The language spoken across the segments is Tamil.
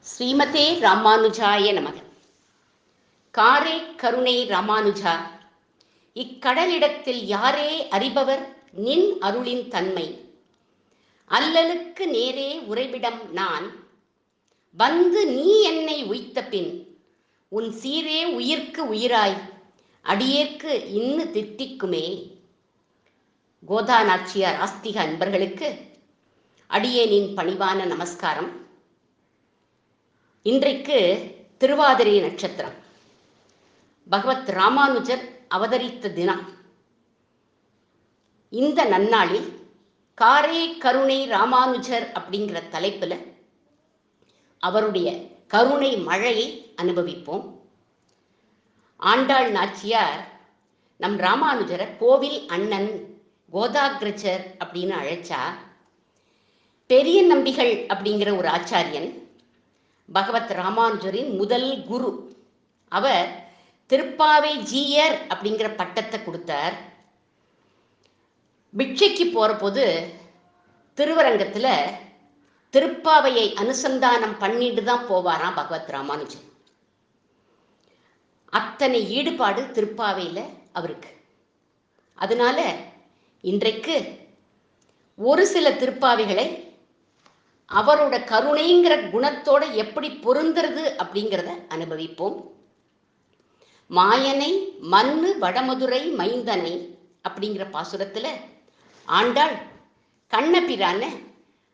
ஸ்ரீமதே ராமானுஜாய நமக. காரே கருணை ராமானுஜா, இக்கடலிடத்தில் யாரே அறிபவர் நின் அருளின் தன்மை. அல்லலுக்கு நேரே உறைவிடம் நான் வந்து நீ என்னை உய்த்த பின் உன் சீரே உயிர்க்கு உயிராய் அடியேற்கு இன்னு தித்திக்குமே. கோதா நாச்சியார் ஆஸ்திக அன்பர்களுக்கு அடியேனின் பணிவான நமஸ்காரம். இன்றைக்கு திருவாதிரை நட்சத்திரம், பகவத் ராமானுஜர் அவதரித்த தினம். இந்த நன்னாளில் காரே கருணை ராமானுஜர் அப்படிங்கிற தலைப்பில் அவருடைய கருணை மழையை அனுபவிப்போம். ஆண்டாள் நாச்சியார் நம் ராமானுஜரை கோவில் அண்ணன், கோதாகிரஜர் அப்படின்னு அழைச்சா, பெரிய நம்பிகள் அப்படிங்கிற ஒரு ஆச்சாரியன் பகவத் ராமானுஜரின் முதல் குரு. அவர் திருப்பாவை ஜீயர் அப்படிங்கிற பட்டத்தை கொடுத்தார். பிட்சைக்கு போற போது திருவரங்கத்துல திருப்பாவையை அனுசந்தானம் பண்ணிட்டு தான் போவாராம் பகவத் ராமானுஜன். அத்தனை ஈடுபாடு திருப்பாவையில அவருக்கு. அதனால இன்றைக்கு ஒரு சில திருப்பாவைகளை அவரோட கருணைங்கிற குணத்தோட எப்படி பொருந்துறது அப்படிங்கிறத அனுபவிப்போம். மாயனை மண்ணு வடமதுரை மைந்தனை அப்படிங்கிற பாசுரத்துல ஆண்டாள் கண்ணபிரான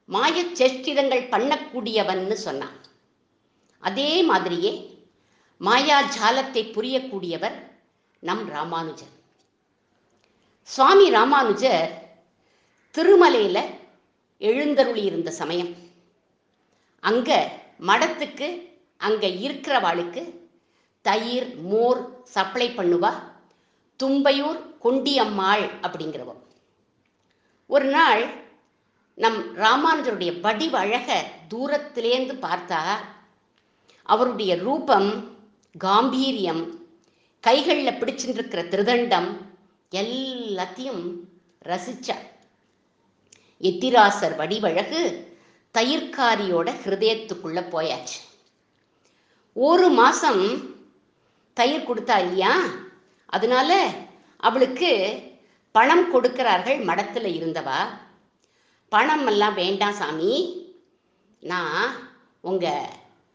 மாய சேஷ்டிதங்கள் பண்ணக்கூடியவன்னு சொன்னான். அதே மாதிரியே மாயா ஜாலத்தை புரியக்கூடியவர் நம் ராமானுஜர். சுவாமி ராமானுஜர் திருமலையில எழுந்தருளி இருந்த சமயம், அங்க மடத்துக்கு அங்க இருக்கிறவாளுக்கு தயிர் மோர் சப்ளை பண்ணுவா தும்பையூர் கொண்டியம்மாள் அப்படிங்கிறவ. ஒரு நாள் நம் ராமானுஜருடைய வடிவழக தூரத்திலேந்து பார்த்தா அவருடைய ரூபம், காம்பீரியம், கைகளில் பிடிச்சுட்டு இருக்கிற திருதண்டம் எல்லாத்தையும் ரசிச்சார். எத்திராசர் வடிவழகு தயிர்காரியோட ஹிருதயத்துக்குள்ள போயாச்சு. ஒரு மாசம் தயிர் கொடுத்தா இல்லையா, அதனால அவளுக்கு பணம் கொடுக்கிறார்கள் மடத்துல இருந்தவா. பணம் எல்லாம் வேண்டாம் சாமி, நான் உங்க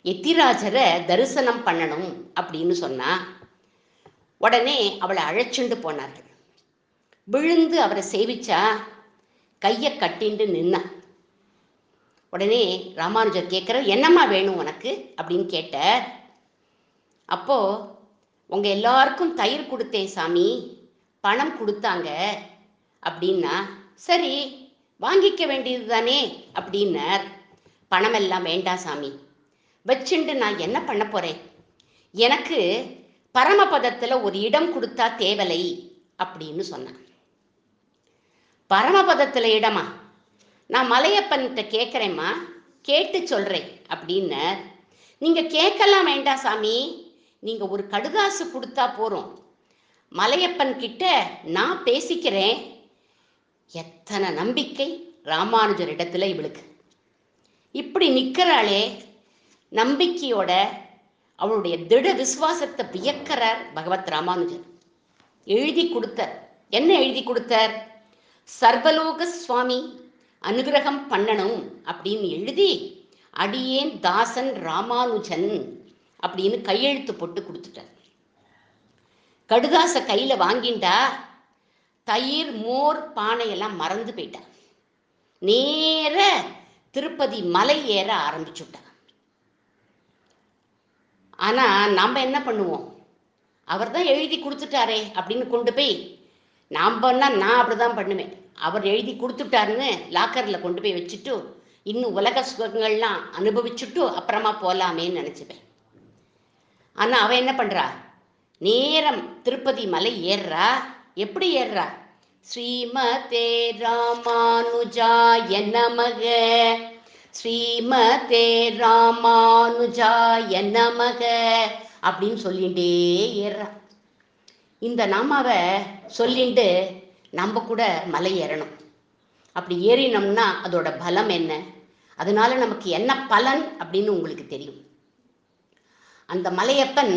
எத்திராஜரை தரிசனம் பண்ணணும் அப்படின்னு சொன்னா. உடனே அவளை அழைச்சுண்டு போனார்கள். விழுந்து அவரை சேவிச்சா, கையை கட்டிண்டு நின்னா. உடனே ராமானுஜர் கேட்குற, என்னம்மா வேணும் உனக்கு அப்படின்னு கேட்ட. அப்போ உங்க எல்லாருக்கும் தயிர் கொடுத்தேன் சாமி, பணம் கொடுத்தாங்க அப்படின்னா. சரி, வாங்கிக்க வேண்டியது தானே அப்படின்னார். பணம் எல்லாம் வேண்டாம் சாமி, வச்சுண்டு நான் என்ன பண்ண போறேன், எனக்கு பரமபதத்துல ஒரு இடம் கொடுத்தா தேவலை அப்படின்னு சொன்னான். பரமபதத்துல இடமா? நான் மலையப்பன்கிட்ட கேட்குறேம்மா, கேட்டு சொல்றேன் அப்படின்னு. நீங்க கேட்கலாம் வேண்டாம் சாமி, நீங்க ஒரு கடுதாசு கொடுத்தா போறோம், மலையப்பன் கிட்ட நான் பேசிக்கிறேன். எத்தனை நம்பிக்கை ராமானுஜர் இடத்துல இவளுக்கு! இப்படி நிற்கிறாளே நம்பிக்கையோட, அவளுடைய திட விசுவாசத்தை வியக்கிறார் பகவத் ராமானுஜர். எழுதி கொடுத்தார். என்ன எழுதி கொடுத்தார்? சர்வலோக சுவாமி அனுகிரகம் பண்ணணும் அப்படின்னு எழுதி, அடியேன் தாசன் ராமானுஜன் அப்படின்னு கையெழுத்து போட்டு கொடுத்துட்டார். கடுதாச கையில வாங்கிண்டா, தயிர் மோர் பானையெல்லாம் மறந்து போயிட்டா. நேர திருப்பதி மலை ஏற ஆரம்பிச்சுட்டா. ஆனா நாம என்ன பண்ணுவோம், அவர் தான் எழுதி கொடுத்துட்டாரே அப்படின்னு கொண்டு போய், நான் அப்படிதான் பண்ணுவேன். அவர் எழுதி கொடுத்துட்டாருன்னு லாக்கர்ல கொண்டு போய் வச்சுட்டு, இன்னும் உலக சுகங்கள்லாம் அனுபவிச்சுட்டு அப்புறமா போலாமேன்னு நினைச்சுப்பேன். ஆனா அவ என்ன பண்றா, நேரம் திருப்பதி மலை ஏறுறா. எப்படி ஏறுறா? ஸ்ரீமதே ராமானுஜாய நமக, ஸ்ரீமதே ராமானுஜாய நமக அப்படின்னு சொல்லிட்டே ஏறுறா. இந்த நாமாவை சொல்லிட்டு நம்ம கூட மலை ஏறணும். அப்படி ஏறினோம்னா அதோட பலம் என்ன, அதனால நமக்கு என்ன பலன் அப்படின்னு உங்களுக்கு தெரியும். அந்த மலையப்பன்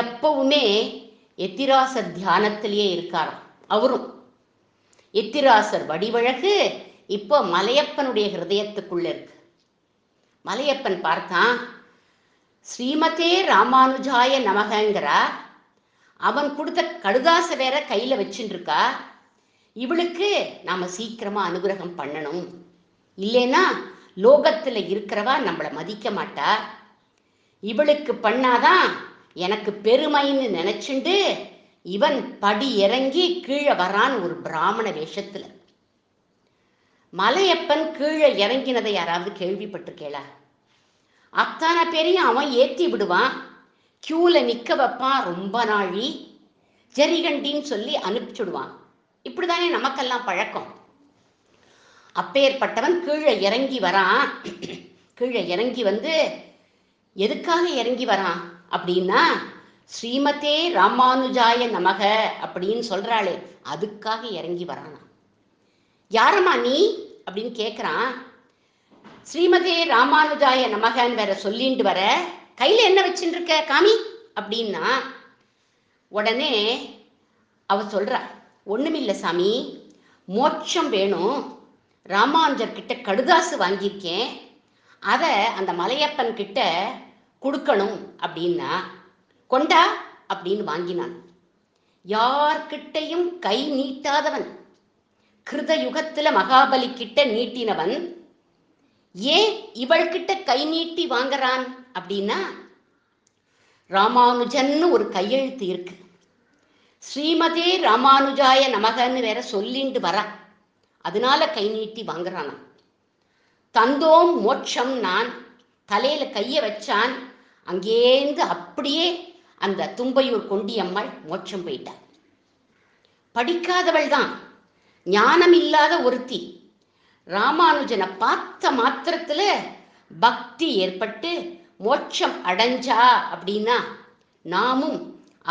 எப்பவுமே எத்திராசர் தியானத்திலேயே இருக்காராம். அவரும் எத்திராசர் வடிவழகு இப்போ மலையப்பனுடைய ஹிருதயத்துக்குள்ள இருக்கு. மலையப்பன் பார்த்தான், ஸ்ரீமதே ராமானுஜாய நமகங்கிறா, அவன் கொடுத்த கடுதாச வேற கையில வச்சுட்டு இருக்கா. இவளுக்கு நாம சீக்கிரமா அனுகிரகம் பண்ணணும், இல்லைன்னா லோகத்துல இருக்கிறவா நம்மளை மதிக்க மாட்டா. இவளுக்கு பண்ணாதான் எனக்கு பெருமைன்னு நினைச்சுண்டு இவன் படி இறங்கி கீழே வரான் ஒரு பிராமண வேஷத்துல. மலையப்பன் கீழே இறங்கினதை யாராவது கேள்விப்பட்டிருக்கேளா? அத்தனை பேரையும் அவன் ஏத்தி விடுவான், கியூல நிக்க வைப்பான், ரொம்ப நாழி ஜரிகண்டின்னு சொல்லி அனுப்பிச்சுடுவான். இப்படிதானே நமக்கெல்லாம் பழக்கம். அப்பேற்பட்டவன் கீழே இறங்கி வரான். கீழே இறங்கி வந்து எதுக்காக இறங்கி வரான் அப்படின்னா, ஸ்ரீமதே ராமானுஜாய நமக அப்படின்னு சொல்றாளே அதுக்காக இறங்கி வரானா. யாரம்மா நீ அப்படின்னு கேட்குறான். ஸ்ரீமதே ராமானுஜாய நமகன்னு வேற சொல்லிட்டு வர, கையில என்ன வச்சுட்டு இருக்க காமி அப்படின்னா, உடனே அவ சொல்றா, ஒண்ணுமில்லை சாமி, மோட்சம் வேணும், ராமானுஜர் கிட்ட கடுதாசு வாங்கியிருக்கேன், அதை அந்த மலையப்பன் கிட்ட கொடுக்கணும் அப்படின்னா, கொண்டா அப்படின்னு வாங்கினான். யார்கிட்டையும் கை நீட்டாதவன், கிருத யுகத்துல மகாபலி கிட்ட நீட்டினவன், ஏன் இவள்கிட்ட கை நீட்டி வாங்குறான் அப்படின்னா, ராமானுஜன்னு ஒரு கையெழுத்து இருக்கு, ஸ்ரீமதே ராமானுஜாய நமகன்னு வேற சொல்லிண்டு வரா, அதனால கை நீட்டி வாங்குறானா. தந்தோம் மோட்சம் நான் தலையில கைய வச்சான், அங்கேந்து அப்படியே அந்த தும்பையூர் கொண்டியம்மாள் மோட்சம் போயிட்டாள். படிக்காதவள் தான், ஞானம் இல்லாத ஒருத்தி, ராமானுஜனை பார்த்த மாத்திரத்துல பக்தி ஏற்பட்டு மோட்சம் அடைஞ்சா அப்படின்னா, நாமும்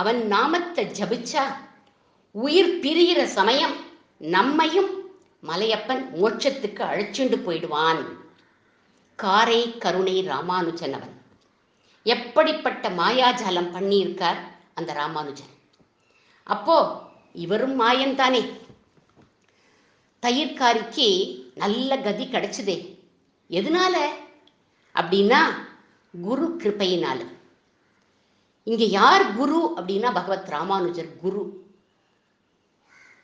அவன் நாமத்தை ஜபிச்சா உயிர் பிரிகிற சமயம் நம்மையும் மலையப்பன் மோட்சத்துக்கு அழைச்சுண்டு போயிடுவான். காரை கருணை ராமானுஜன் அவன். எப்படிப்பட்ட மாயாஜாலம் பண்ணியிருக்கார் அந்த ராமானுஜன். அப்போ இவரும் மாயன் தானே. தயிர்காரிக்கு நல்ல கதி கிடைச்சதே, எதனால அப்படின்னா குரு கிருபையினால. இங்க யார் குரு அப்படின்னா பகவத் ராமானுஜர் குரு.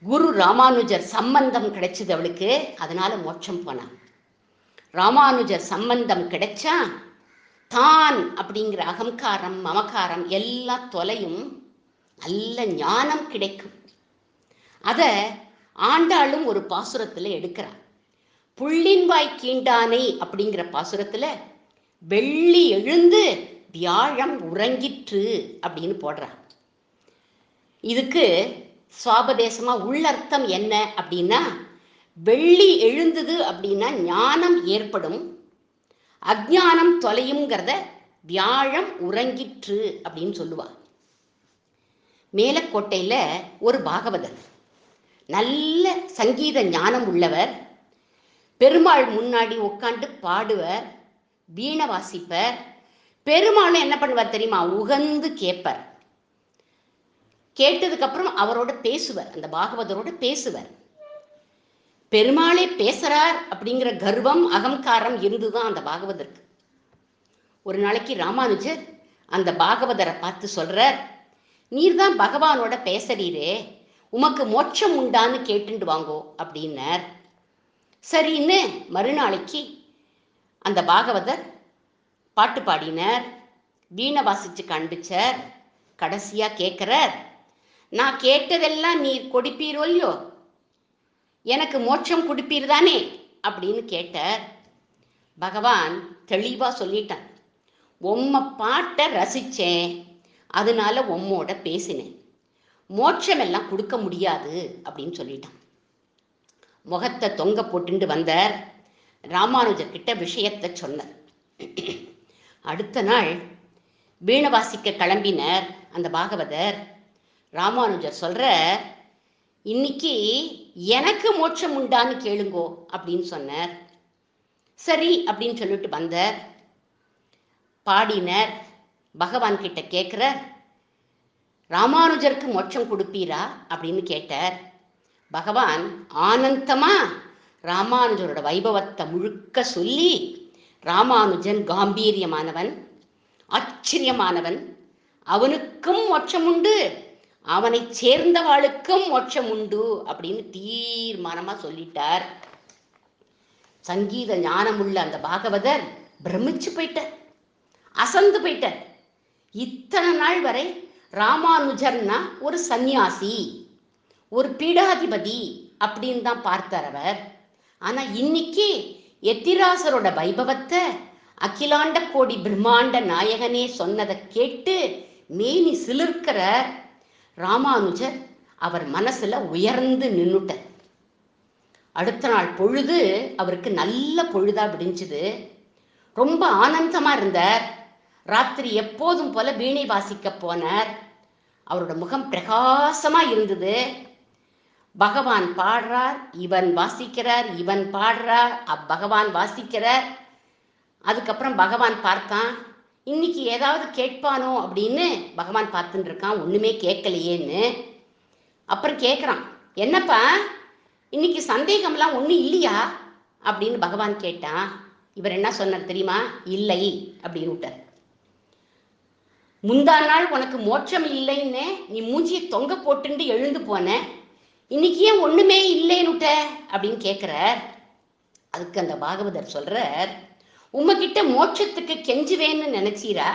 குரு ராமானுஜர் சம்பந்தம் கிடைச்சது அவளுக்கு, அதனால மோட்சம் போனான். ராமானுஜர் சம்பந்தம் கிடைச்சா தான் அப்படிங்கிற அகங்காரம் மமகாரம் எல்லாம் தொலையும், நல்ல ஞானம் கிடைக்கும். அத ஆண்டாளும் ஒரு பாசுரத்துல எடுக்கிறார். புள்ளின்வாய் கீண்டானை அப்படிங்கிற பாசுரத்துல வெள்ளி எழுந்து வியாழம் உறங்கிற்று அப்படின்னு போடுறார். இதுக்கு சுவாபதேசமா உள்ளர்த்தம் என்ன அப்படின்னா, வெள்ளி எழுந்தது அப்படின்னா ஞானம் ஏற்படும், அஜ்ஞானம் தொலையுங்கிறத வியாழம் உறங்கிற்று அப்படின்னு சொல்லுவா. மேலக்கோட்டையில ஒரு பாகவதர், நல்ல சங்கீத ஞானம் உள்ளவர், பெருமாள் முன்னாடி உட்காந்து பாடுவர், வீணை வாசிப்பர். பெருமாளும் என்ன பண்ணுவார் தெரியுமா, உகந்து கேட்பார். கேட்டதுக்கு அப்புறம் அவரோட பேசுவர், அந்த பாகவதரோட பேசுவர். பெருமாளே பேசுறார் அப்படிங்கிற கர்வம் அகங்காரம் இருந்துதான் அந்த பாகவதற்கு. ஒரு நாளைக்கு ராமானுஜர் அந்த பாகவதரை பார்த்து சொல்றார், நீர்தான் பகவானோட பேசுறீரே, உமக்கு மோட்சம் உண்டான்னு கேட்டுண்டு வாங்கோ அப்படின்னார். சரின்னு மறுநாளைக்கு அந்த பாகவதர் பாட்டு பாடினார், வீணை வாசிச்சு காண்பிச்சார். கடைசியா கேட்கிறார், நான் கேட்டதெல்லாம் நீர் கொடுப்பீரோ இல்லையோ, எனக்கு மோட்சம் கொடுப்பீர் தானே அப்படின்னு கேட்டார். பகவான் தெளிவா சொல்லிட்டான், உம்ம பாட்டை ரசிச்சேன், அதனால உம்மோட பேசினேன், மோட்சம் எல்லாம் கொடுக்க முடியாது அப்படின்னு சொல்லிட்டான். முகத்தை தொங்க போட்டுண்டு வந்தார், ராமானுஜர் கிட்ட விஷயத்தை சொன்னார். அடுத்த நாள் வீணை வாசிக்க கிளம்பினர் அந்த பாகவதர். ராமானுஜர் சொல்ற, இன்னைக்கு எனக்கு மோட்சம் உண்டான்னு கேளுங்கோ அப்படின்னு சொன்னார். சரி அப்படின்னு சொல்லிட்டு வந்தார். பாடினர். பகவான் கிட்ட கேட்கிறார், ராமானுஜருக்கு மோட்சம் கொடுப்பீரா அப்படின்னு கேட்டார். பகவான் ஆனந்தமா ராமானுஜரோட வைபவத்தை முழுக்க சொல்லி, ராமானுஜன் காம்பீரியமானவன், ஆச்சரியமானவன், அவனுக்கும் மோட்சம் உண்டு, அவனை சேர்ந்தவாளுக்கும் மோட்சம் உண்டு அப்படின்னு தீர்மானமா சொல்லிட்டார். சங்கீத ஞானமுள்ள அந்த பாகவதர் பிரமிச்சு போயிட்டார், அசந்து போயிட்டார். இத்தனை நாள் வரை ராமானுஜர்னா ஒரு சந்நியாசி, ஒரு பீடாதிபதி அப்படின்னு தான் பார்த்தார் அவர். ஆனா இன்னைக்கு எத்திராசரோட வைபவத்தை அகிலாண்ட கோடி பிரம்மாண்ட நாயகனே சொன்னதை கேட்டு மேனி சிலிர்க்கிற ராமானுஜர் அவர் மனசுல உயர்ந்து நின்னுட்டார். அடுத்த நாள் பொழுது அவருக்கு நல்ல பொழுதா விடிஞ்சுது. ரொம்ப ஆனந்தமா இருந்தார். ராத்திரி எப்போதும் போல வீணை வாசிக்க போனார். அவரோட முகம் பிரகாசமா இருந்தது. பகவான் பாடுறார், இவன் வாசிக்கிறார், இவன் பாடுறார், பகவான் வாசிக்கிறார். அதுக்கப்புறம் பகவான் பார்த்தான், இன்னைக்கு ஏதாவது கேட்பானோ அப்படின்னு பகவான் பார்த்துட்டு இருக்கான், ஒண்ணுமே கேட்கலையேன்னு. அப்புறம் கேட்குறான், என்னப்பா இன்னைக்கு சந்தேகம்லாம் ஒன்றும் இல்லையா அப்படின்னு பகவான் கேட்டான். இவர் என்ன சொன்னார் தெரியுமா? இல்லை அப்படின்னு விட்டார். முந்தா நாள் உனக்கு மோட்சம் இல்லைன்னு நீ மூஞ்சியை தொங்க போட்டுண்டு எழுந்து போன, இன்னைக்கு ஏன் ஒண்ணுமே இல்லைன்னுட்ட அப்படின்னு கேட்கிறார். அதுக்கு அந்த பாகவதர் சொல்றார், உம்மகிட்ட மோட்சத்துக்கு கெஞ்சுவேன்னு நினைச்சீரா,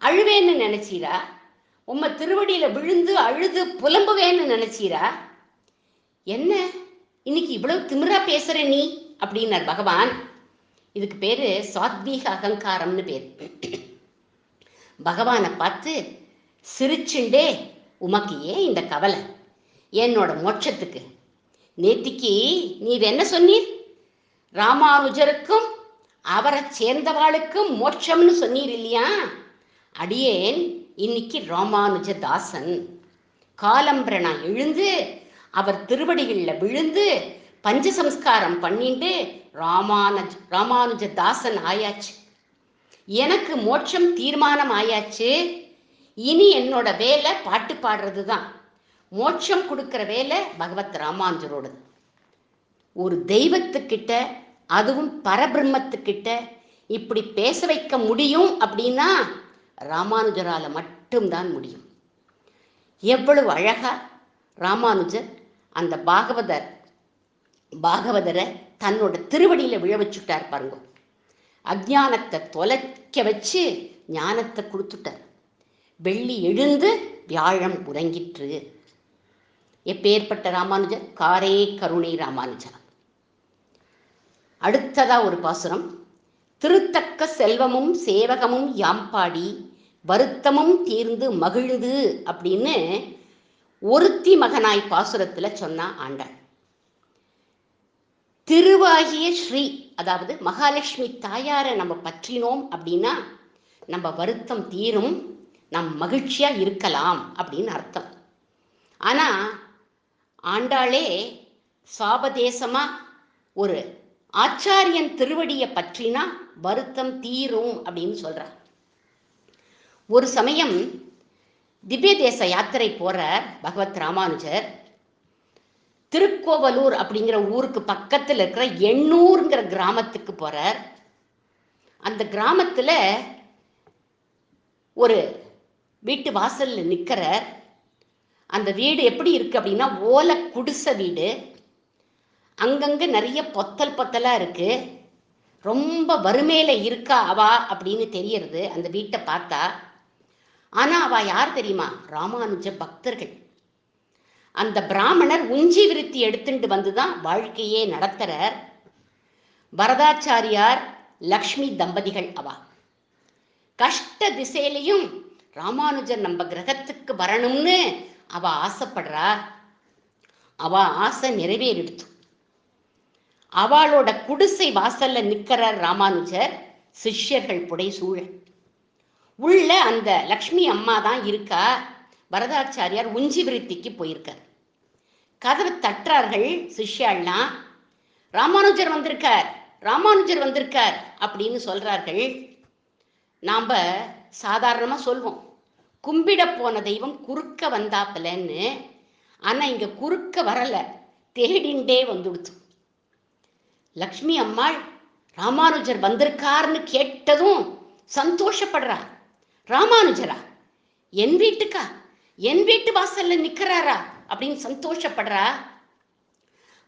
அழுவேன்னு நினைச்சீரா, உம்ம திருவடியில விழுந்து அழுது புலம்புவேன்னு நினைச்சீரா, என்ன இன்னைக்கு இவ்வளவு திமிரா பேசுற நீ அப்படின்னார் பகவான். இதுக்கு பேரு சாத்வீக அகங்காரம்னு பேர். பகவானை பார்த்து சிரிச்சுண்டே, உமக்கு ஏன் இந்த கவலை என்னோட மோட்சத்துக்கு? நேத்திக்கு நீர் என்ன சொன்னீர்? ராமானுஜருக்கும் அவரை சேர்ந்தவாளுக்கும் மோட்சம்னு சொன்னீர் இல்லையா? அடியேன் இன்னைக்கு ராமானுஜ தாசன். காலம்பர நான் எழுந்து அவர் திருவடிகளில் விழுந்து பஞ்சசம்ஸ்காரம் பண்ணிட்டு ராமானுஜ தாசன் ஆயாச்சு. எனக்கு மோட்சம் தீர்மானம் ஆயாச்சு. இனி என்னோட வேலை பாட்டு பாடுறது தான். மோட்சம் கொடுக்கிற வேலை பகவத் ராமானுஜரோடது. ஒரு தெய்வத்துக்கிட்ட, அதுவும் பரபிரம்மத்துக்கிட்ட இப்படி பேச வைக்க முடியும் அப்படின்னா ராமானுஜரால மட்டும்தான் முடியும். எவ்வளவு அழகா ராமானுஜர் அந்த பாகவதரை தன்னோட திருவடியில விழ வச்சுட்டார் பாருங்க. அஜானத்தை தொலைக்க வச்சு ஞானத்தை கொடுத்துட்டார். வெள்ளி எழுந்து வியாழம் உறங்கிற்று. எப்பேற்பட்ட ராமானுஜர்? காரே கருணை ராமானுஜர். அடுத்ததா ஒரு பாசுரம். திருத்தக்க செல்வமும் சேவகமும் யாம்பாடி வருத்தமும் தீர்ந்து மகிழ்ந்து அப்படின்னு ஒருத்தி மகனாய் பாசுரத்துல சொன்னா ஆண்டாள். திருவாகிய ஸ்ரீ, அதாவது மகாலட்சுமி தாயாரை நம்ம பற்றினோம் அப்படின்னா நம்ம வருத்தம் தீரும், நம் மகிழ்ச்சியா இருக்கலாம் அப்படின்னு அர்த்தம். ஆனா ஆண்டாளே சாபதேசமா ஒரு ஆச்சாரியன் திருவடியை பற்றினா வருத்தம் தீரும் அப்படின்னு சொல்றார். ஒரு சமயம் திவ்ய தேச யாத்திரை போறார் பகவத் ராமானுஜர். திருக்கோவலூர் அப்படிங்கிற ஊருக்கு பக்கத்தில் இருக்கிற எண்ணூர்ங்கிற கிராமத்துக்கு போறார். அந்த கிராமத்துல ஒரு வீட்டு வாசல்ல நிற்கிறார். அந்த வீடு எப்படி இருக்கு அப்படின்னா ஓலை குடிசை வீடு. அங்கங்க நிறைய பொத்தலா இருக்கு. ரொம்ப வறுமையில இருக்கா அவா அப்படின்னு தெரியறது அந்த வீட்டை பார்த்தா. ஆனா அவ யார் தெரியுமா? ராமானுஜ பக்தர்கள். அந்த பிராமணர் உஞ்சி விருத்தி எடுத்துட்டு வந்துதான் வாழ்க்கையே நடத்துறார். வரதாச்சாரியார் லக்ஷ்மி தம்பதிகள் அவா. கஷ்ட திசையிலையும் ராமானுஜர் நம்ம கிரகத்துக்கு வரணும்னு அவ ஆசைப்படுறா. அவ ஆசை நிறைவேறிடுத்து. அவளோட குடிசை வாசல்ல நிற்கிறார் ராமானுஜர், சிஷ்யர்கள் புடைசூழ. உள்ள அந்த லக்ஷ்மி அம்மா தான் இருக்கா. வரதாச்சாரியார் உஞ்சி விருத்திக்கு போயிருக்கார். கதவை தட்டுறார்கள் சிஷ்யாள்லாம். ராமானுஜர் வந்திருக்கார், ராமானுஜர் வந்திருக்கார் அப்படின்னு சொல்றார்கள். நாம சாதாரணமா சொல்வோம், கும்பிட போன தெய்வம் குறுக்க வந்தாப்பலன்னு. ஆனா இங்க குறுக்க வரல, தேடிண்டே வந்துடுச்சு. லக்ஷ்மி அம்மாள் ராமானுஜர் வந்திருக்காருன்னு கேட்டதும் சந்தோஷப்படுறா. ராமானுஜரா? என் வீட்டுக்கா? என் வீட்டு வாசல்ல நிக்கிறாரா அப்படின்னு சந்தோஷப்படுறா.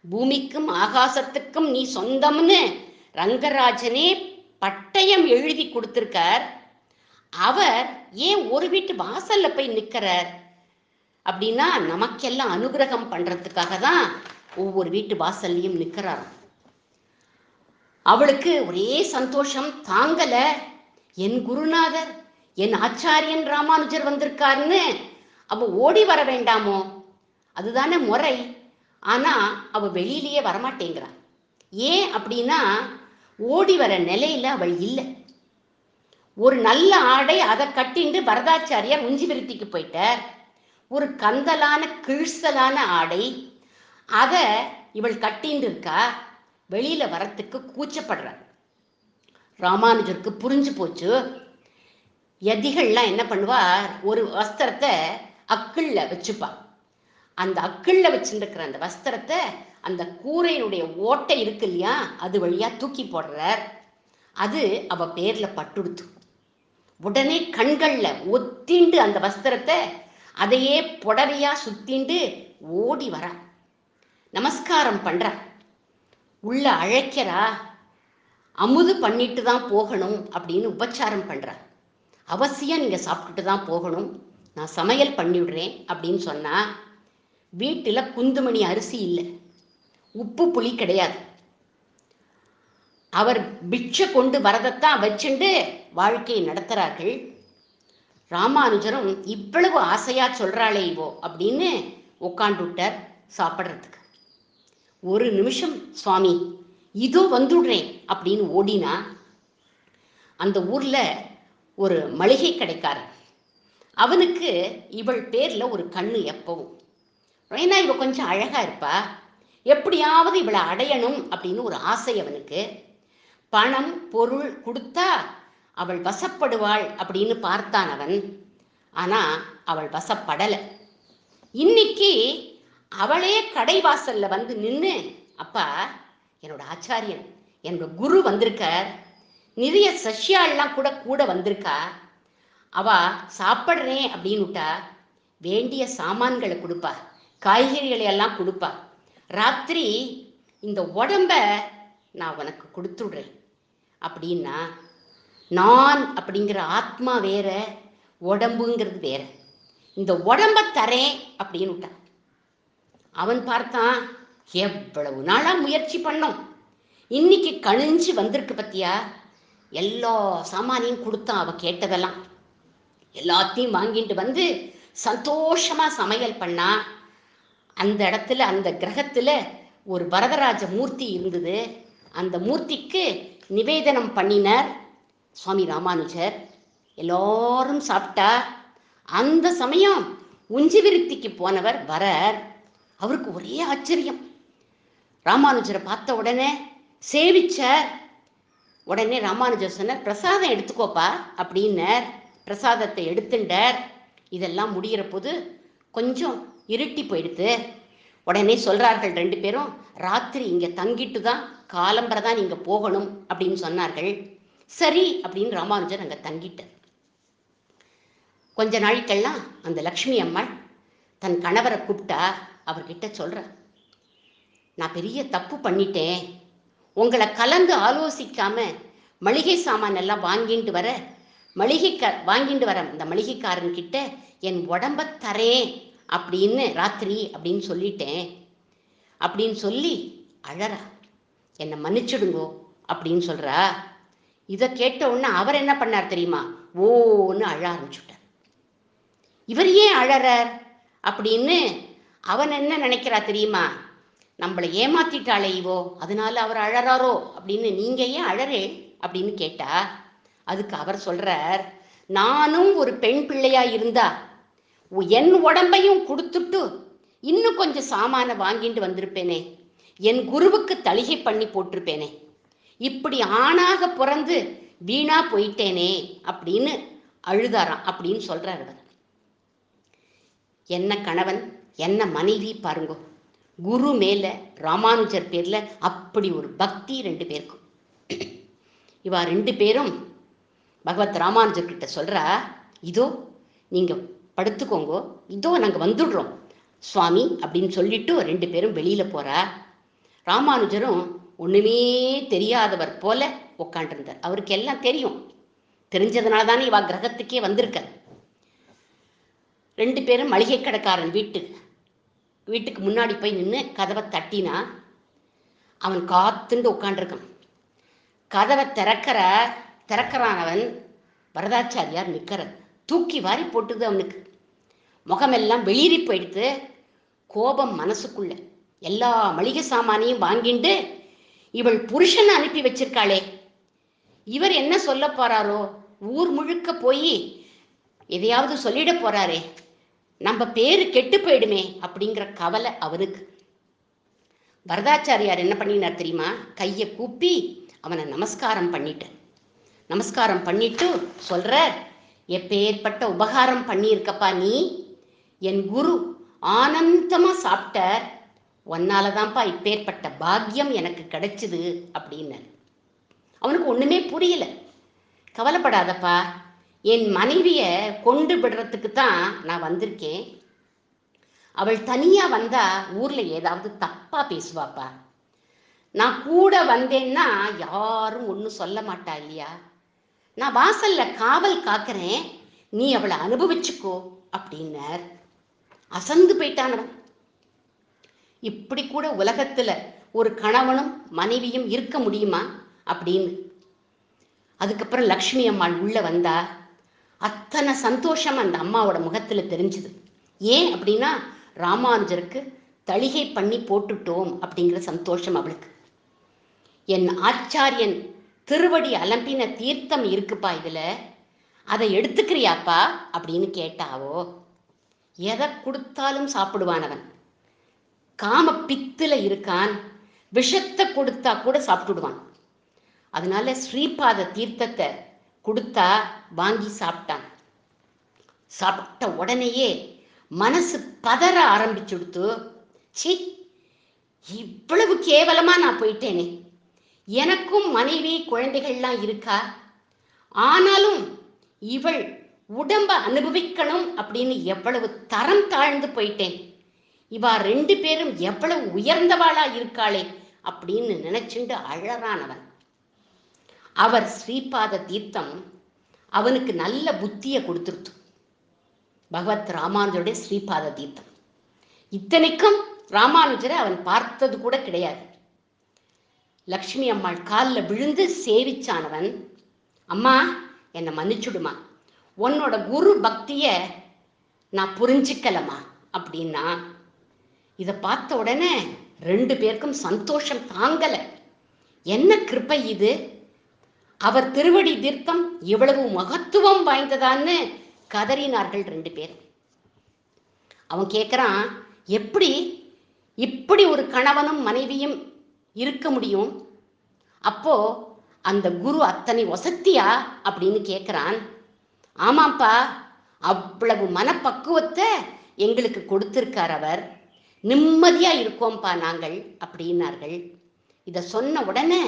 பூமிக்கும் ஆகாசத்துக்கும் நீ சொந்தம்னு ரங்கராஜனே பட்டயம் எழுதி கொடுத்திருக்கார். அவர் ஏன் ஒரு வீட்டு வாசல்ல போய் நிக்கிறார் அப்படின்னா, நமக்கெல்லாம் அனுகிரகம் பண்றதுக்காக தான் ஒவ்வொரு வீட்டு வாசல்லையும் நிக்கிறார். அவளுக்கு ஒரே சந்தோஷம் தாங்கல. என் குருநாதர், என் ஆச்சாரியன் ராமானுஜர் வந்திருக்காருன்னு அவ ஓடி வர வேண்டாமோ? அதுதானே முறை. ஆனா அவ வெளியிலேயே வரமாட்டேங்கிறா. ஏன் அப்படின்னா, ஓடி வர நிலையில அவள் இல்லை. ஒரு நல்ல ஆடை அதை கட்டிண்டு வரதாச்சாரியார் உஞ்சி விருத்திக்கு போயிட்டார். ஒரு கந்தலான கிழிசலான ஆடை அத இவள் கட்டிண்டு இருக்கா. வெளியில வரத்துக்கு கூச்சப்படுறார். ராமானுஜருக்கு புரிஞ்சு போச்சு. யதிகள்லாம் என்ன பண்ணுவார், ஒரு வஸ்திரத்தை அக்கிள்ல வச்சுப்பா. அந்த அக்கிள்ல வச்சுருக்கிற அந்த வஸ்திரத்தை அந்த கூரையினுடைய ஓட்டை இருக்கு இல்லையா, அது வழியா தூக்கி போடுறார். அது அவ பேர்ல பட்டுடுத்து. உடனே கண்கள்ல ஒத்திண்டு அந்த வஸ்திரத்தை அதையே புடவையா சுத்திண்டு ஓடி வரா. நமஸ்காரம் பண்றா. உள்ள அழைக்கிறா. அமுது பண்ணிட்டு தான் போகணும் அப்படின்னு உபச்சாரம் பண்றா. அவசியம் நீங்க சாப்பிட்டுட்டு தான் போகணும், நான் சமையல் பண்ணிவிடுறேன் அப்படின்னு சொன்னா. வீட்டுல குந்துமணி அரிசி இல்லை, உப்பு புளி கிடையாது. அவர் பிட்சை கொண்டு வரதைத்தான் வச்சுண்டு வாழ்க்கையை நடத்துறார்கள். ராமானுஜரும் இவ்வளவு ஆசையா சொல்றாளே இவோ அப்படின்னு உட்காந்துட்டார் சாப்பிட்றதுக்கு. ஒரு நிமிஷம் சுவாமி, இதோ வந்துடுறேன் அப்படின்னு ஓடினா. அந்த ஊர்ல ஒரு மளிகை கடைக்காரன், அவனுக்கு இவள் பேர்ல ஒரு கண்ணு எப்பவும். ஏன்னா இவ கொஞ்சம் அழகா இருப்பா, எப்படியாவது இவளை அடையணும் அப்படின்னு ஒரு ஆசை அவனுக்கு. பணம் பொருள் கொடுத்தா அவள் வசப்படுவாள் அப்படின்னு பார்த்தான் அவன். ஆனா அவள் வசப்படலை. இன்னைக்கு அவளே கடை வாசல்ல வந்து நின்று, அப்பா, என்னோட ஆச்சாரியன், என்னோட குரு வந்திருக்கார், நிறைய சஷ்யாலாம் கூட கூட வந்திருக்கா, அவ சாப்பிட்றேன் அப்படின்னுட்டா, வேண்டிய சாமான்களை கொடுப்பா, காய்கறிகளை எல்லாம் கொடுப்பா. ராத்திரி இந்த உடம்ப நான் உனக்கு கொடுத்துடுறேன் அப்படின்னா, நான் அப்படிங்கிற ஆத்மா வேற, உடம்புங்கிறது வேற. இந்த உடம்ப தரேன் அப்படின்னு. அவன் பார்த்தான், எவ்வளவு நாளா முயற்சி பண்ணோம், இன்னைக்கு கணிஞ்சு வந்திருக்கு பத்தியா. எல்லா சாமானையும் கொடுத்தான். அவ கேட்டதெல்லாம் எல்லாத்தையும் வாங்கிட்டு வந்து சந்தோஷமா சமையல் பண்ணா. அந்த இடத்துல, அந்த கிரகத்துல ஒரு வரதராஜ மூர்த்தி இருந்தது. அந்த மூர்த்திக்கு நிவேதனம் பண்ணினார் சுவாமி ராமானுஜர். எல்லாரும் சாப்பிட்டா. அந்த சமயம் உஞ்சி விருத்திக்கு போனவர் வரார். அவருக்கு ஒரே ஆச்சரியம். ராமானுஜரை பார்த்த உடனே சேவிச்சார். உடனே ராமானுஜர் சொன்னார், பிரசாதம் எடுத்துக்கோப்பா அப்படின்னார். பிரசாதத்தை எடுத்துட்டார். இதெல்லாம் முடிகிற போது கொஞ்சம் இருட்டி போயிடுது. உடனே சொல்றார்கள் ரெண்டு பேரும், ராத்திரி இங்க தங்கிட்டு தான் காலம்பரை தான் நீங்க போகணும் அப்படின்னு சொன்னார்கள். சரி அப்படின்னு ராமானுஜர் அங்க தங்கிட்டார். கொஞ்ச நாளைக்கெல்லாம் அந்த லக்ஷ்மி அம்மாள் தன் கணவரை கூப்பிட்டா. அவர்கிட்ட சொல்ற, நான் பெரிய தப்பு பண்ணிட்டேன், உங்களை கலந்து ஆலோசிக்காம மளிகை சாமான் எல்லாம் வாங்கிட்டு வர இந்த மளிகைக்காரன் கிட்ட என் உடம்ப தரேன் அப்படின்னு ராத்திரி அப்படின்னு சொல்லிட்டேன் அப்படின்னு சொல்லி அழறா. என்னை மன்னிச்சிடுங்கோ அப்படின்னு சொல்றா. இதை கேட்ட உடனே அவர் என்ன பண்ணார் தெரியுமா, ஓன்னு அழ ஆரம்பிச்சுட்டார். இவர் ஏன் அழறார் அப்படின்னு அவன் என்ன நினைக்கிறா தெரியுமா, நம்மளை ஏமாத்திட்டாளே இவோ, அதனால அவர் அழறாரோ அப்படின்னு. நீங்க ஏன் அழறே அப்படின்னு கேட்டா, அதுக்கு அவர் சொல்றார், நானும் ஒரு பெண் பிள்ளையா இருந்தா என் உடம்பையும் கொடுத்துட்டு இன்னும் கொஞ்சம் சாமான வாங்கிட்டு வந்திருப்பேனே, என் குருவுக்கு தளிகை பண்ணி போட்டிருப்பேனே. இப்படி ஆணாக பிறந்து வீணா போயிட்டேனே அப்படின்னு அழுதாராம் அப்படின்னு சொல்றார் அவர். என்ன கணவன் என்ன மனைவி பாருங்க, குரு மேல ராமானுஜர் பேர்ல அப்படி ஒரு பக்தி ரெண்டு பேருக்கும். இவா ரெண்டு பேரும் பகவத் ராமானுஜர் கிட்ட சொல்றா, இதோ நீங்க படுத்துக்கோங்க, இதோ நாங்க வந்துடுறோம் சுவாமி அப்படின்னு சொல்லிட்டு ரெண்டு பேரும் வெளியில போறா. ராமானுஜரும் ஒண்ணுமே தெரியாதவர் போல உட்காண்டிருந்தார். அவருக்கு எல்லாம் தெரியும், தெரிஞ்சதுனால தானே இவா கிரகத்துக்கே வந்திருக்க. ரெண்டு பேரும் மளிகை கடைக்காரன் வீட்டுக்கு முன்னாடி போய் நின்று கதவை தட்டினா அவன் காத்துண்டு உட்காண்டிருக்கான். கதவை திறக்கிறான் அவன். வரதாச்சாரியார் நிற்கிறார். தூக்கி வாரி போட்டுது அவனுக்கு. முகமெல்லாம் வெளியேறி போயிடுத்து. கோபம் மனசுக்குள்ள. எல்லா மளிகை சாமானையும் வாங்கிண்டு இவள் புருஷனை அனுப்பி வச்சிருக்காளே, இவர் என்ன சொல்ல போறாரோ, ஊர் முழுக்க போய் எதையாவது சொல்லிட போறாரே, நம்ம பேரு கெட்டு போயிடுமே அப்படிங்கிற கவலை அவனுக்கு. வரதாச்சாரியார் என்ன பண்ணினார் தெரியுமா? கையை கூப்பி அவனை நமஸ்காரம் பண்ணிட்டு சொல்ற, எப்பேற்பட்ட உபகாரம் பண்ணியிருக்கப்பா நீ, என் குரு ஆனந்தமா சாப்பிட்ட, ஒன்னாலதான்ப்பா இப்பேற்பட்ட பாக்கியம் எனக்கு கிடைச்சிது அப்படின்னு. அவனுக்கு ஒண்ணுமே புரியல. கவலைப்படாதப்பா, என் மனைவிய கொண்டு விடுறதுக்கு தான் நான் வந்திருக்கேன். அவள் தனியா வந்தா ஊர்ல ஏதாவது தப்பா பேசுவாப்பா. நான் கூட வந்தேன்னா யாரும் ஒன்றும் சொல்ல மாட்டா இல்லையா? நான் வாசல்ல காவல் காக்கிறேன், நீ அவளை அனுபவிச்சுக்கோ அப்படின்னார். அசந்து போயிட்டானவன். இப்படி கூட உலகத்துல ஒரு கணவனும் மனைவியும் இருக்க முடியுமா அப்படின்னு. அதுக்கப்புறம் லக்ஷ்மி அம்மாள் உள்ள வந்தா. அத்தனை சந்தோஷம் அந்த அம்மாவோட முகத்துல தெரிஞ்சுது. ஏன் அப்படின்னா, ராமானுஜருக்கு தளிகை பண்ணி போட்டுட்டோம் அப்படிங்கிற சந்தோஷம் அவளுக்கு. என் ஆச்சாரியன் திருவடி அலம்பின தீர்த்தம் இருக்குப்பா இதுல, அதை எடுத்துக்கிறியாப்பா அப்படின்னு கேட்டாவோ. எதை கொடுத்தாலும் சாப்பிடுவானவன். காம பித்துல இருக்கான். விஷத்தை கொடுத்தா கூட சாப்பிட்டுடுவான். அதனால ஸ்ரீபாத தீர்த்தத்தை கொடுத்தா வாங்கி சாப்பிட்டான். சாப்பிட்ட உடனேயே மனசு பதற ஆரம்பிச்சுடுத்து. சி, இவ்வளவு கேவலமா நான் போயிட்டேனே, எனக்கும் மனைவி குழந்தைகள்லாம் இருக்கா, ஆனாலும் இவள் உடம்ப அனுபவிக்கணும் அப்படின்னு எவ்வளவு தரம் தாழ்ந்து போயிட்டேன். இவா ரெண்டு பேரும் எவ்வளவு உயர்ந்தவாளா இருக்காளே அப்படின்னு நினைச்சுண்டு அழறானவன். அவர் ஸ்ரீபாத தீர்த்தம் அவனுக்கு நல்ல புத்தியை கொடுத்துருத்து. பகவத் ராமானுஜருடைய ஸ்ரீபாத தீர்த்தம். இத்தனைக்கும் ராமானுஜரை அவன் பார்த்தது கூட கிடையாது. லக்ஷ்மி அம்மாள் காலில் விழுந்து சேவிச்சானவன், அம்மா என்னை மன்னிச்சுடுமா, உன்னோட குரு பக்திய நான் புரிஞ்சிக்கலமா அப்படின்னா. இதை பார்த்த உடனே ரெண்டு பேருக்கும் சந்தோஷம் தாங்கல. என்ன கிருப்பை இது, அவர் திருவடி தீர்த்தம் இவ்வளவு மகத்துவம் வாய்ந்ததான்னு கதறினார்கள் ரெண்டு பேர். அவன் கேட்கிறான், எப்படி இப்படி ஒரு கணவனும் மனைவியும் இருக்க முடியும்? அப்போ அந்த குரு அத்தனை வசத்தியா அப்படின்னு கேட்கிறான். ஆமாப்பா, அவ்வளவு மனப்பக்குவத்தை எங்களுக்கு கொடுத்திருக்கார் அவர், நிம்மதியா இருக்கோம்ப்பா நாங்கள் அப்படின்னார்கள். இதை சொன்ன உடனே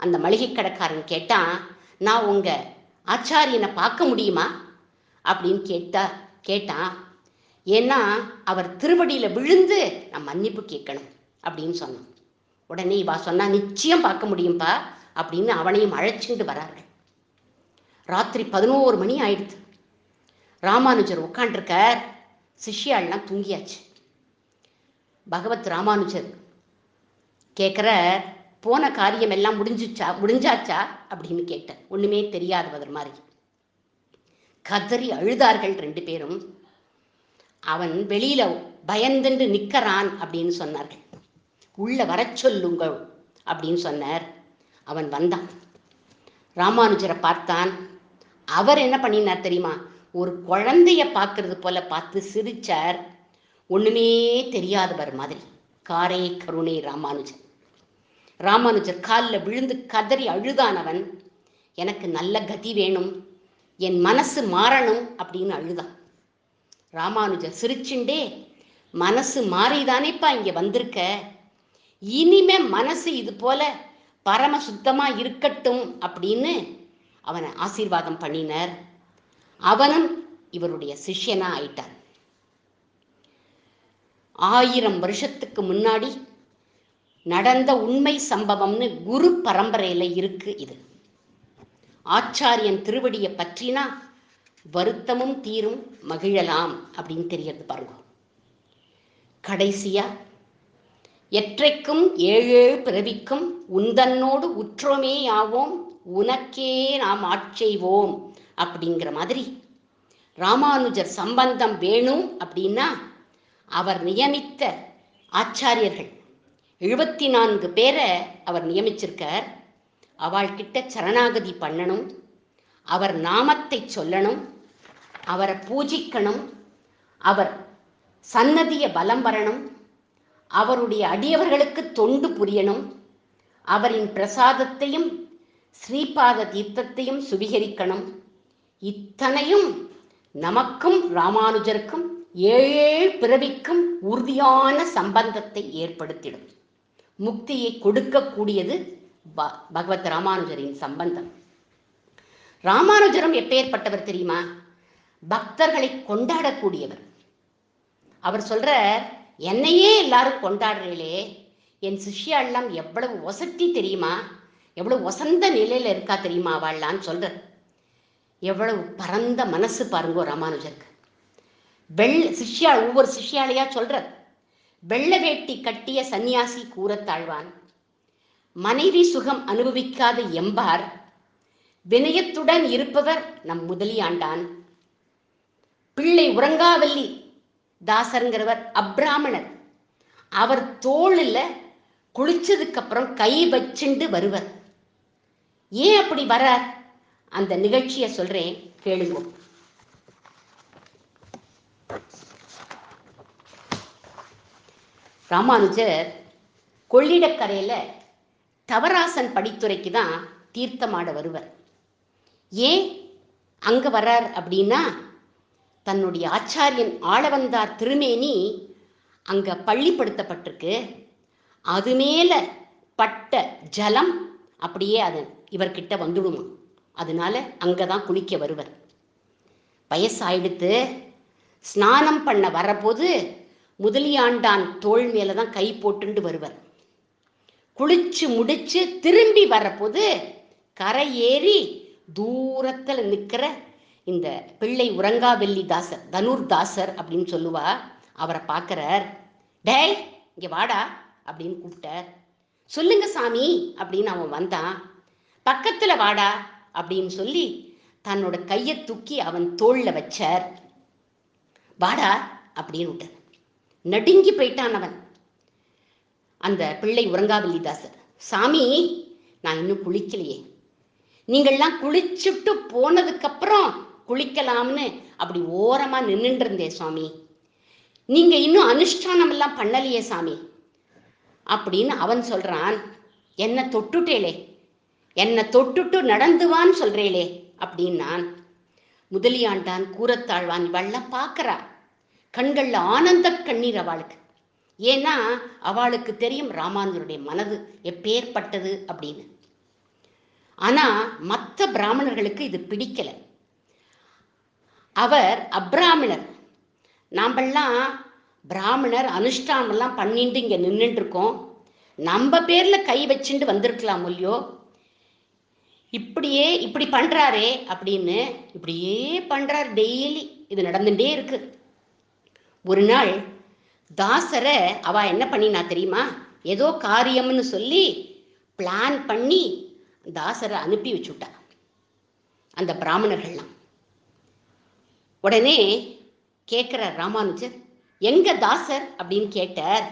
அந்த மளிகை கடைக்காரன் கேட்டான், நான் உங்க ஆச்சாரியனை பார்க்க முடியுமா அப்படின்னு கேட்டான். ஏன்னா அவர் திருவடியில விழுந்து நான் மன்னிப்பு கேட்கணும் அப்படின்னு சொன்னான். உடனே இவா சொன்னா, நிச்சயம் பார்க்க முடியும்பா அப்படின்னு அவனையும் அழைச்சிட்டு வரார்கள். ராத்திரி 11 மணி ஆயிடுச்சு. ராமானுஜர் உட்காண்டிருக்கார். சிஷ்யாள்லாம் தூங்கியாச்சு. பகவத் ராமானுஜர் கேட்குற, போன காரியம் எல்லாம் முடிஞ்சாச்சா அப்படின்னு கேட்டார். ஒண்ணுமே தெரியாதவர் மாதிரி கதறி அழுதார்கள் ரெண்டு பேரும். அவன் வெளியில பயந்துண்டு நிற்கிறான் அப்படின்னு சொன்னார்கள். உள்ள வர சொல்லுங்கள் அப்படின்னு சொன்னார். அவன் வந்தான். ராமானுஜரை பார்த்தான். அவர் என்ன பண்ணினார் தெரியுமா? ஒரு குழந்தைய பார்க்கறது போல பார்த்து சிரிச்சார். ஒண்ணுமே தெரியாதவர் மாதிரி. காரே கருணை ராமானுஜன். ராமானுஜர் காலில் விழுந்து கதறி அழுதானவன், எனக்கு நல்ல கதி வேணும், என் மனசு மாறணும் அப்படின்னு அழுதான். ராமானுஜர் சிரிச்சுண்டே, மனசு மாறிதானேப்பா இங்க வந்திருக்க, இனிமே மனசு இது போல பரம சுத்தமா இருக்கட்டும் அப்படின்னு அவனை ஆசீர்வாதம் பண்ணினார். அவனும் இவருடைய சிஷ்யனா ஆயிட்டான். 1000 வருஷத்துக்கு முன்னாடி நடந்த உண்மை சம்பவம்னு குரு பரம்பரையில இருக்கு. இது ஆச்சாரியன் திருவடியை பற்றினா வருத்தமும் தீரும், மகிழலாம் அப்படின்னு தெரியறது பாருங்க. கடைசியா, எற்றைக்கும் 7 பிறவிக்கும் உந்தன்னோடு உற்றோமே ஆவோம், உனக்கே நாம் ஆட்செய்வோம் அப்படிங்கிற மாதிரி ராமானுஜர் சம்பந்தம் வேணும் அப்படின்னா அவர் நியமித்த ஆச்சாரியர்கள் 74 பேரை அவர் நியமிச்சிருக்கார். அவள்கிட்ட சரணாகதி பண்ணணும், அவர் நாமத்தை சொல்லணும், அவரை பூஜிக்கணும், அவர் சன்னதிய பலம் வரணும், அவருடைய அடியவர்களுக்கு தொண்டு புரியணும், அவரின் பிரசாதத்தையும் ஸ்ரீபாத தீர்த்தத்தையும் சுவீகரிக்கணும். இத்தனையும் நமக்கும் ராமானுஜருக்கும் 7 பிறவிக்கும் உறுதியான சம்பந்தத்தை ஏற்படுத்திடும். முக்தியை கொடுக்கக்கூடியது பகவத் ராமானுஜரின் சம்பந்தம். ராமானுஜரும் எப்பேற்பட்டவர் தெரியுமா? பக்தர்களை கொண்டாடக்கூடியவர். அவர் சொல்றார், என்னையே எல்லாரும் கொண்டாடுறீங்களே, என் சிஷ்யாலாம் எவ்வளவு வசதி தெரியுமா, எவ்வளவு வசந்த நிலையில இருக்கா தெரியுமா அவள்லான்னு சொல்ற. எவ்வளவு பரந்த மனசு பாருங்கோ ராமானுஜருக்கு. ஒவ்வொரு சிஷ்யாலையா சொல்ற. வெள்ள வேட்டி கட்டிய சன்னியாசி கூறத்தாழ்வான், மனைவி சுகம் அனுபவிக்காத எம்பார், வினயத்துடன் இருப்பவர் நம் முதலியாண்டான், பிள்ளை உறங்காவல்லி தாசருங்கிறவர் அப்ராமணர், அவர் தோளில் குளிச்சதுக்கு அப்புறம் கை வச்சுண்டு வருவர். ஏன் அப்படி வரார்? அந்த நிகழ்ச்சியை சொல்றேன், கேளுங்க. ராமானுஜர் கொள்ளிடக்கரையில தவராசன் படித்துறைக்கு தான் தீர்த்தமாட வருவர். ஏன் அங்க வர்றார் அப்படின்னா, தன்னுடைய ஆச்சாரியன் ஆளவந்தார் திருமேனி அங்க பள்ளிப்படுத்தப்பட்டிருக்கு. அது மேல பட்ட ஜலம் அப்படியே அது இவர்கிட்ட வந்துடுமா, அதனால அங்கதான் குளிக்க வருவர். வயசாயிடுத்து, ஸ்நானம் பண்ண வரப்போது முதலியாண்டான் தோள் மேலதான் கை போட்டுண்டு வருவர். குளிச்சு முடிச்சு திரும்பி வரப்போது கரை ஏறி தூரத்துல நிக்கிற இந்த பிள்ளை உறங்காவெல்லி தாசர், தனுர் தாசர் அப்படின்னு சொல்லுவா, அவரை பார்க்கிறார். டேய் இங்க வாடா அப்படின்னு கூப்பிட்டார். சொல்லுங்க சாமி அப்படின்னு அவன் வந்தான். பக்கத்துல வாடா அப்படின்னு சொல்லி தன்னோட கையை தூக்கி அவன் தோல்ல வச்சார். வாடா அப்படின்னு விட்டார். நடுங்கி போயிட்டான் அவன். அந்த பிள்ளை உறங்காவல்லி தாசர், சாமி நான் இன்னும் குளிக்கலையே, நீங்கள்லாம் குளிச்சுட்டு போனதுக்கு அப்புறம் குளிக்கலாம்னு அப்படி ஓரமா நின்றுட்டு இருந்தேன் சுவாமி, நீங்க இன்னும் அனுஷ்டானம் எல்லாம் பண்ணலையே சாமி அப்படின்னு அவன் சொல்றான். என்ன தொட்டுட்டேளே, என்ன தொட்டுட்டு நடந்துவான்னு சொல்றேளே அப்படின்னான். முதலியாண்டான் கூறத்தாழ்வான் இவெல்லாம் பார்க்கறா. கண்கள்ல ஆனந்த கண்ணீர் அவளுக்கு. ஏன்னா அவளுக்கு தெரியும் ராமானுஜருடைய மனது எப்பேற்பட்டது அப்படின்னு. ஆனா மற்ற பிராமணர்களுக்கு இது பிடிக்கல. அவர் அப்ராமணர், நாமெல்லாம் பிராமணர் அனுஷ்டானம் எல்லாம் பண்ணிட்டு இங்க நின்றுட்டு இருக்கோம், நம்ம பேர்ல கை வச்சுட்டு வந்திருக்கலாம் இல்லையோ, இப்படி பண்றாரே அப்படின்னு இப்படியே பண்றார். டெய்லி இது நடந்துட்டே இருக்கு. ஒரு நாள் தாசரை அவ என்ன பண்ணினா தெரியுமா, ஏதோ காரியம்னு சொல்லி பிளான் பண்ணி தாசரை அனுப்பி வச்சுட்டா அந்த பிராமணர்கள்லாம். உடனே கேட்கிறார் ராமானுஜர், எங்க தாசர் அப்படின்னு கேட்டார்.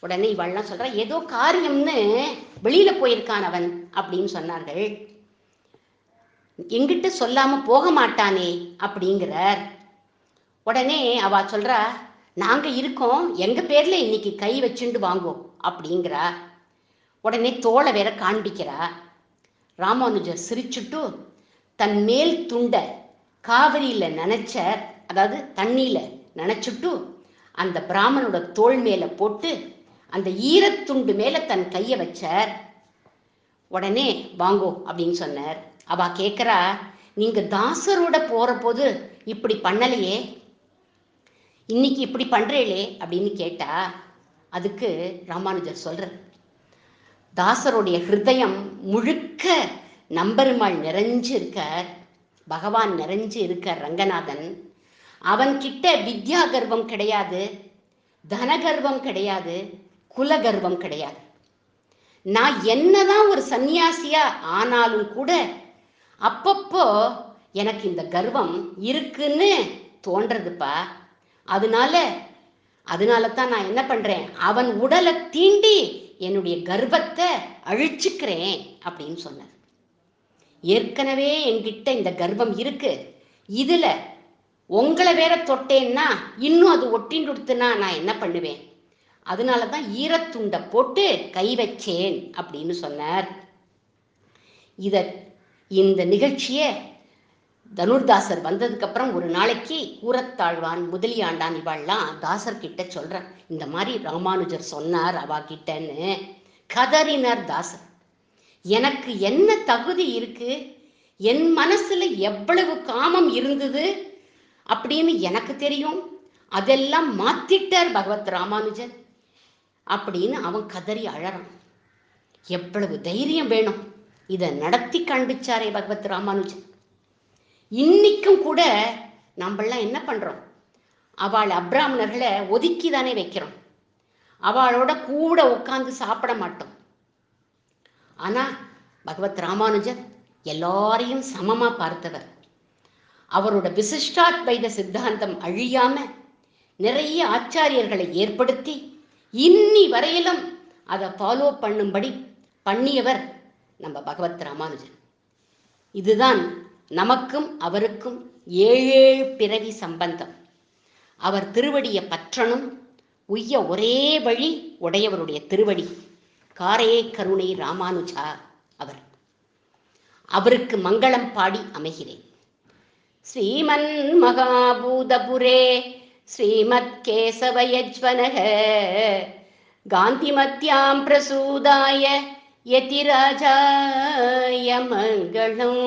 உடனே இவள்லாம் சொல்றா, ஏதோ காரியம்னு வெளியில போயிருக்கான் அவன் அப்படின்னு சொன்னார்கள். எங்கிட்ட சொல்லாம போக மாட்டானே அப்படிங்கிறார். உடனே அவ சொல்றா, நாங்க இருக்கோம், எங்க பேர்ல இன்னைக்கு கை வச்சுண்டு வாங்கோ அப்படிங்கிறா. உடனே தோளை வேற காண்பிக்கிறா. ராமானுஜர் சிரிச்சுட்டு தன் மேல் துண்டை காவிரியில நனைச்ச, அதாவது தண்ணியில நனைச்சுட்டு அந்த பிராமணோட தோள் மேல போட்டு அந்த ஈரத்துண்டு மேல தன் கையை வச்சார். உடனே வாங்கோ அப்படின்னு சொன்னார். அவ கேட்கிறா, நீங்க தாசரோட போற போது இப்படி பண்ணலையே, இன்னைக்கு இப்படி பண்றீங்களே அப்படின்னு கேட்டா, அதுக்கு ராமானுஜர் சொல்றார், தாசருடைய ஹிருதயம் முழுக்க நம்பெருமாள் நிறைஞ்சு இருக்கார், பகவான் நிறைஞ்சு இருக்கார் ரங்கநாதன். அவன்கிட்ட வித்யா கர்வம் கிடையாது, தனகர்வம் கிடையாது, குலகர்வம் கிடையாது. நான் என்னதான் ஒரு சன்னியாசியா ஆனாலும் கூட அப்பப்போ எனக்கு இந்த கர்வம் இருக்குன்னு தோன்றதுப்பா. அதனால தான் நான் என்ன பண்றேன், அவன் உடலை தீண்டி என்னுடைய கர்வத்தை அழிச்சுக்கிறேன் அப்படின்னு சொன்னார். ஏற்கனவே என்கிட்ட இந்த கர்வம் இருக்கு, இதுல உங்களை வேற தொட்டேன்னா இன்னும் அது ஒட்டின்னு கொடுத்துனா நான் என்ன பண்ணுவேன், அதனாலதான் ஈரத்துண்டை போட்டு கை வச்சேன் அப்படின்னு சொன்னார். இந்த நிகழ்ச்சிய தனுர்தாசர் வந்ததுக்கு அப்புறம் ஒரு நாளைக்கு கூரத்தாழ்வான், முதலியாண்டான் இவாள்லாம் தாசர் கிட்ட சொல்ற, இந்த மாதிரி ராமானுஜர் சொன்னார் அவா கிட்டன்னு. கதறினார் தாசர். எனக்கு என்ன தகுதி இருக்கு, என் மனசுல எவ்வளவு காமம் இருந்தது அப்படின்னு எனக்கு தெரியும், அதெல்லாம் மாத்திட்டார் பகவத் ராமானுஜர் அப்படின்னு அவன் கதறி அழறான். எவ்வளவு தைரியம் வேணும், இதை நடத்தி காண்பிச்சாரே பகவத் ராமானுஜன். இன்னைக்கும் கூட நம்மளாம் என்ன பண்றோம், அவள் அப்ராமணர்களை ஒதுக்கி தானே வைக்கிறோம், அவளோட கூட உட்கார்ந்து சாப்பிட மாட்டோம். ஆனா பகவத் ராமானுஜர் எல்லாரையும் சமமா பார்த்தவர். அவரோட விசிஷ்டாத்வைத சித்தாந்தம் அழியாம நிறைய ஆச்சாரியர்களை ஏற்படுத்தி இன்னி வரையிலும் அதை ஃபாலோ பண்ணும்படி பண்ணியவர் நம்ம பகவத் ராமானுஜன். இதுதான் நமக்கும் அவருக்கும் 7 பிறவி சம்பந்தம். அவர் திருவடியை பற்றணும், உய்ய ஒரே வழி உடையவருடைய திருவடி. காரே கருணை ராமானுஜா அவர். அவருக்கு மங்களம் பாடி அமைகிறேன். ஸ்ரீமன் மகாபூதபுரே ஸ்ரீமத் கேசவயஜ்வனக காந்திமத்யாம் பிரசூதாய யதிராஜாய மங்களம்.